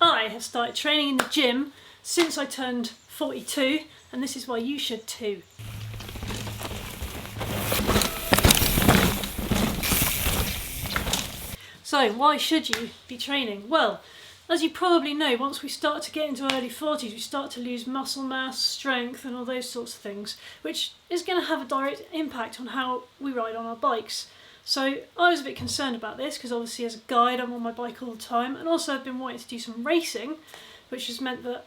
I have started training in the gym since I turned 42, and this is why you should too. So why should you be training? Well, as you probably know, once we start to get into early 40s, we start to lose muscle mass, strength and all those sorts of things, which is going to have a direct impact on how we ride on our bikes. So I was a bit concerned about this because obviously as a guide I'm on my bike all the time, and also I've been wanting to do some racing, which has meant that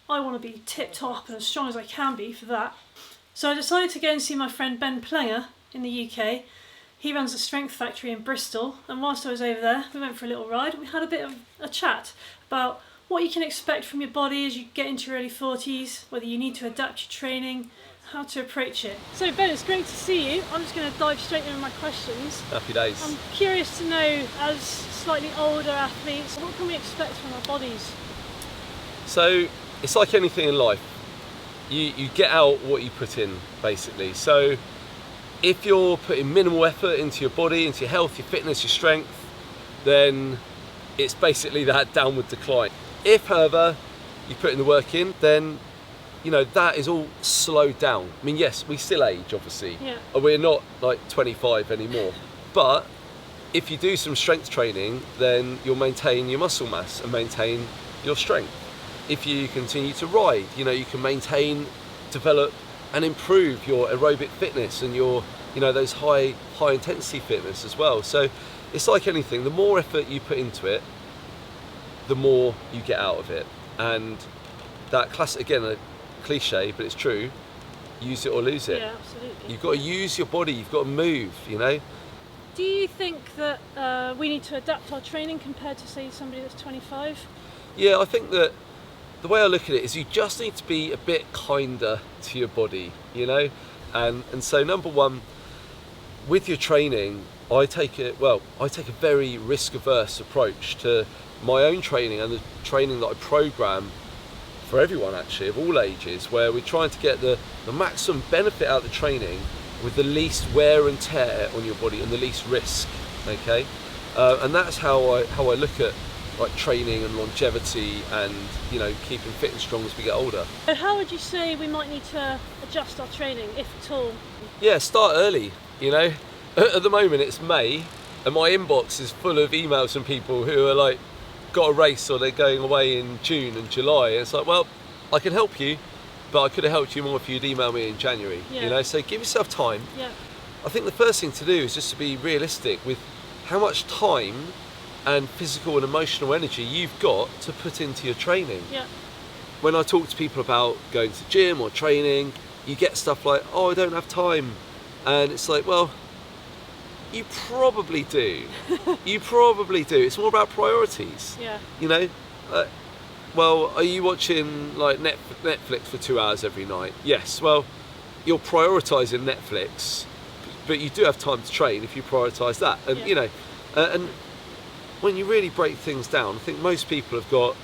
I want to be tip top and as strong as I can be for that. So I decided to go and see my friend Ben Plenger in the UK. He runs a strength factory in Bristol, and whilst I was over there we went for a little ride and we had a bit of a chat about what you can expect from your body as you get into your early 40s, whether you need to adapt your training, how to approach it. So Ben, it's great to see you. I'm just going to dive straight into my questions. Happy days. I'm curious to know, as slightly older athletes, what can we expect from our bodies? So it's like anything in life. You get out what you put in, basically. So if you're putting minimal effort into your body, into your health, your fitness, your strength, then it's basically that downward decline. If, however, you put in the work in, then you know that is all slowed down. I mean, yes, we still age, obviously. Yeah. We're not like 25 anymore. But if you do some strength training, then you'll maintain your muscle mass and maintain your strength. If you continue to ride, you know, you can maintain, develop and improve your aerobic fitness and your, you know, those high intensity fitness as well. So it's like anything, the more effort you put into it, the more you get out of it. And that classic, again, a cliche, but it's true, use it or lose it. Yeah, absolutely. You've got to use your body, you've got to move, you know. Do you think that we need to adapt our training compared to, say, somebody that's 25? Yeah, I think that the way I look at it is you just need to be a bit kinder to your body, you know. And so number one, with your training, I take a very risk-averse approach to my own training and the training that I program for everyone, actually, of all ages, where we're trying to get the maximum benefit out of the training with the least wear and tear on your body and the least risk, okay? And that's how I look at like training and longevity and, you know, keeping fit and strong as we get older. So how would you say we might need to adjust our training, if at all? Yeah, start early, you know. At the moment it's May and my inbox is full of emails from people who are like, got a race or they're going away in June and July. And it's like, well, I can help you, but I could have helped you more if you'd emailed me in January, you know. So give yourself time. Yeah. I think the first thing to do is just to be realistic with how much time and physical and emotional energy you've got to put into your training. Yeah. When I talk to people about going to the gym or training, you get stuff like, oh, I don't have time. And it's like, well, you probably do. You probably do. It's more about priorities. Yeah. You know, well, are you watching like Netflix for 2 hours every night? Yes. Well, you're prioritising Netflix, but you do have time to train if you prioritise that. And you know, and when you really break things down, I think most people have got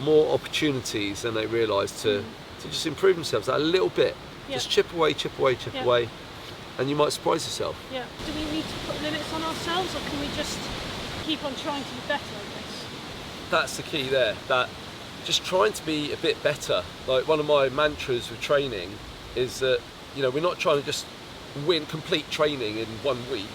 more opportunities than they realise to just improve themselves that a little bit. Yeah. Just chip away, and you might surprise yourself. Yeah. Do we need to put limits on ourselves, or can we just keep on trying to be better, I guess? That's the key there, that just trying to be a bit better. Like one of my mantras with training is that, you know, we're not trying to just win complete training in 1 week.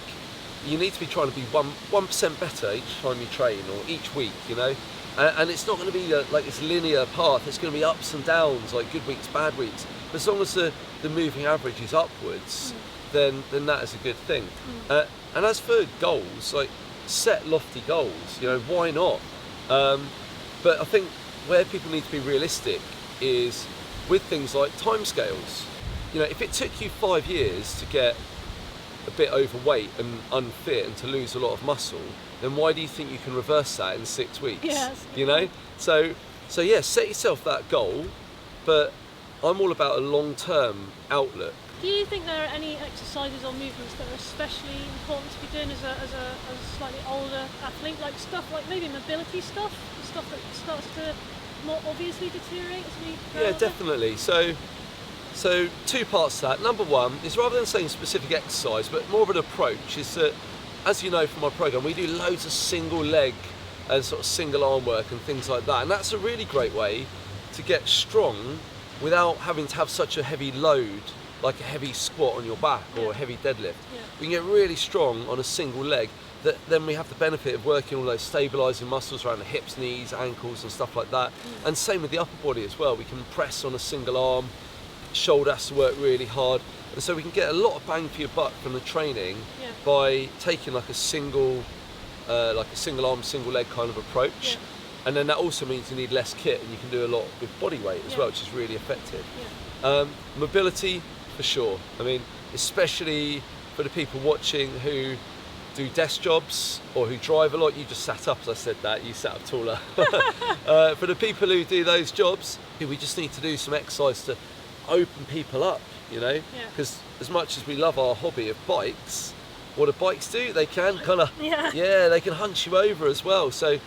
You need to be trying to be 1% better each time you train or each week, you know. And it's not going to be like this linear path. It's going to be ups and downs, like good weeks, bad weeks. But as long as the moving average is upwards, then that is a good thing. And as for goals, like set lofty goals, you know, why not? But I think where people need to be realistic is with things like timescales. You know, if it took you 5 years to get a bit overweight and unfit and to lose a lot of muscle, then why do you think you can reverse that in 6 weeks? Yes. You know? So yeah, set yourself that goal, but I'm all about a long-term outlook. Do you think there are any exercises or movements that are especially important to be doing as a slightly older athlete? Like stuff like maybe mobility stuff that starts to more obviously deteriorate as we grow older? Definitely. So 2 parts to that. Number one is, rather than saying specific exercise, but more of an approach, is that, as you know from my program, we do loads of single leg and sort of single arm work and things like that. And that's a really great way to get strong without having to have such a heavy load, like a heavy squat on your back or a heavy deadlift. We can get really strong on a single leg. That then we have the benefit of working all those stabilising muscles around the hips, knees, ankles and stuff like that. And same with the upper body as well. We can press on a single arm, shoulder has to work really hard. And so we can get a lot of bang for your buck from the training by taking like a single arm, single leg kind of approach. And then that also means you need less kit and you can do a lot with body weight as well, which is really effective. Mobility, for sure. I mean, especially for the people watching who do desk jobs or who drive a lot. You just sat up as I said that, you sat up taller. For the people who do those jobs, we just need to do some exercise to open people up, you know, because as much as we love our hobby of bikes, what do bikes do? They can kind of, they can hunch you over as well. So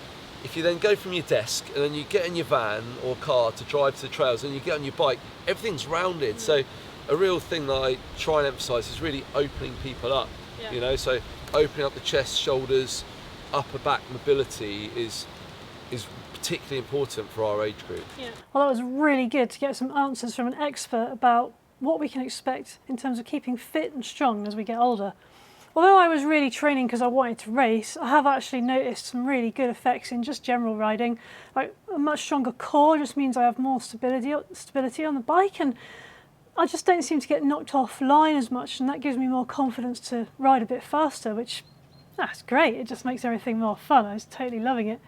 if you then go from your desk and then you get in your van or car to drive to the trails and you get on your bike, everything's rounded. So a real thing that I try and emphasise is really opening people up, you know, so opening up the chest, shoulders, upper back mobility is particularly important for our age group. Well, that was really good to get some answers from an expert about what we can expect in terms of keeping fit and strong as we get older. Although I was really training because I wanted to race, I have actually noticed some really good effects in just general riding. Like a much stronger core just means I have more stability on the bike, and I just don't seem to get knocked offline as much, and that gives me more confidence to ride a bit faster, which that's great. It just makes everything more fun. I was totally loving it.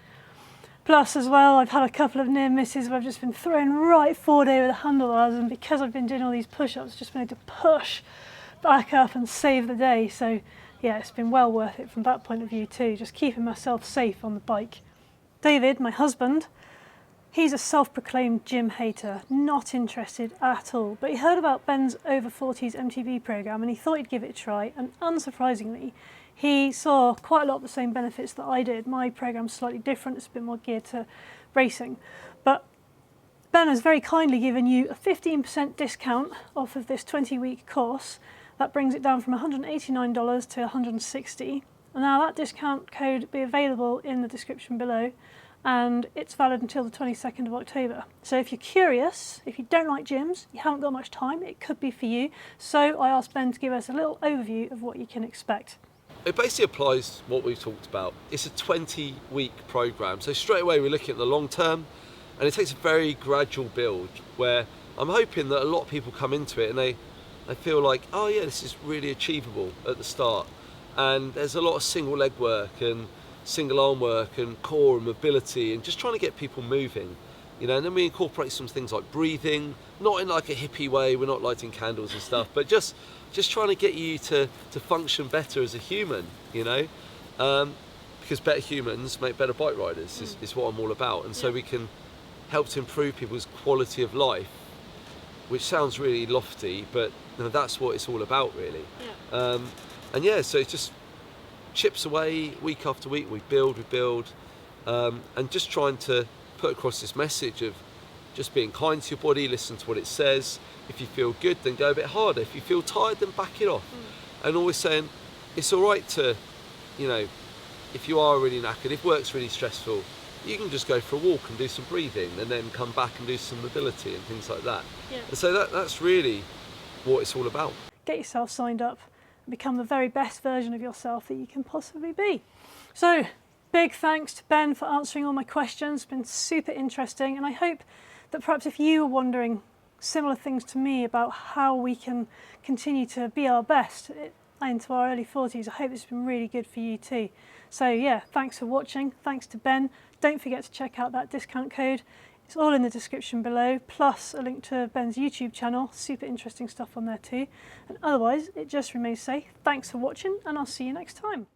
Plus as well, I've had a couple of near misses where I've just been thrown right forward over the handlebars, and because I've been doing all these push-ups, just been able to push back up and save the day. So yeah, it's been well worth it from that point of view too, just keeping myself safe on the bike. David, my husband, he's a self-proclaimed gym hater, not interested at all, but he heard about Ben's Over 40s MTB programme and he thought he'd give it a try, and unsurprisingly, he saw quite a lot of the same benefits that I did. My programme's slightly different, it's a bit more geared to racing, but Ben has very kindly given you a 15% discount off of this 20-week course. That brings it down from $189 to $160. And now that discount code will be available in the description below, and it's valid until the 22nd of October. So if you're curious, if you don't like gyms, you haven't got much time, it could be for you. So I asked Ben to give us a little overview of what you can expect. It basically applies what we've talked about. It's a 20-week programme, so straight away we're looking at the long term, and it takes a very gradual build where I'm hoping that a lot of people come into it and they feel like, oh yeah, this is really achievable at the start. And there's a lot of single leg work and single arm work and core and mobility and just trying to get people moving, you know. And then we incorporate some things like breathing, not in like a hippie way, we're not lighting candles and stuff, but just trying to get you to function better as a human, you know, because better humans make better bike riders is what I'm all about. And so we can help to improve people's quality of life, which sounds really lofty, but you know, that's what it's all about really. And yeah, so it just chips away week after week. We build, and just trying to put across this message of just being kind to your body, listen to what it says. If you feel good, then go a bit harder. If you feel tired, then back it off. And always saying it's all right to, you know, if you are really knackered, if work's really stressful, you can just go for a walk and do some breathing and then come back and do some mobility and things like that. And so that's really what it's all about. Get yourself signed up and become the very best version of yourself that you can possibly be. So big thanks to Ben for answering all my questions. It's been super interesting, and I hope that perhaps if you are wondering similar things to me about how we can continue to be our best into our early 40s, I hope it's been really good for you too. So yeah, thanks for watching, thanks to Ben. Don't forget to check out that discount code. It's all in the description below, plus a link to Ben's YouTube channel. Super interesting stuff on there too. And otherwise, it just remains to say thanks for watching, and I'll see you next time.